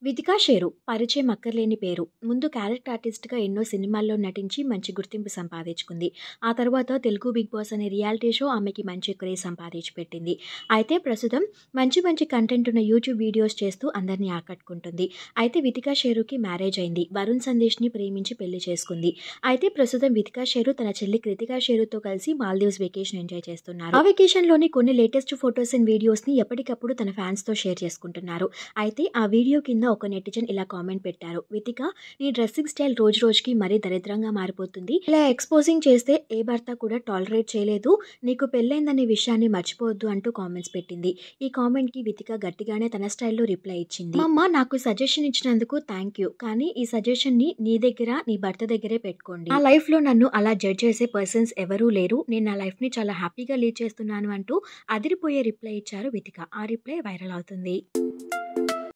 Vithika share పరిచయం అక్కర్లేని పేరు. ముందు క్యారెక్టర్ ఆర్టిస్ట్‌గా ఎన్నో సినిమాల్లో నటించి మంచి గుర్తింపు సంపాదించుకుంది. ఆ తర్వాత తెలుగు 'బిగ్ బాస్' అనే రియాలిటీ షో ఆమెకి మంచి క్రేజ్ సంపాదించి పెట్టింది. అయితే ప్రస్తుతం మంచి మంచి కంటెంట్ ఉన్న యూట్యూబ్ వీడియోస్ చేస్తూ అందరిని ఆకట్టుకుంటుంది. అయితే వితికా షేరుకి మ్యారేజ్ అయింది. వరుణ్ సందేశ్‌ని ప్రేమించి పెళ్లి చేసుకుంది. అయితే ప్రస్తుతం వితికా షేరు తన చెల్లి కృతికా షేరుతో కలిసి మాల్దీవ్స్ వెకేషన్ ఎంజాయ్ చేస్తున్నారు. ఆ వెకేషన్‌లోని కొన్ని లేటెస్ట్ ఫోటోస్ అండ్ వీడియోస్‌ని ఎప్పటికప్పుడు తన ఫ్యాన్స్‌తో షేర్ చేసుకుంటున్నారు. అయితే ఆ వీడియో కింద ఒక నెటిజన్ ఇలా కామెంట్ పెట్టారు. వితిక, నీ డ్రెస్సింగ్ స్టైల్ రోజు రోజుకి మరీ దరిద్రంగా మారిపోతుంది. ఇలా ఎక్స్పోజింగ్ చేస్తే ఏ భర్త కూడా టాలరేట్ చేయలేదు. నీకు పెళ్ళైందనే విషయాన్ని మర్చిపోవద్దు అంటూ కామెంట్స్ పెట్టింది. ఈ కామెంట్ కి వితిక గట్టిగానే తన స్టైల్లో రిప్లై ఇచ్చింది. అమ్మ నాకు సజెషన్ ఇచ్చినందుకు థ్యాంక్ యూ. కానీ ఈ సజెషన్ ని నీ దగ్గర నీ భర్త దగ్గరే పెట్టుకోండి. నా లైఫ్ లో నన్ను అలా జడ్జ్ చేసే పర్సన్స్ ఎవరూ లేరు. నేను నా లైఫ్ ని చాలా హ్యాపీగా లీడ్ చేస్తున్నాను అంటూ అదిరిపోయే రిప్లై ఇచ్చారు వితిక. ఆ రిప్లై వైరల్ అవుతుంది.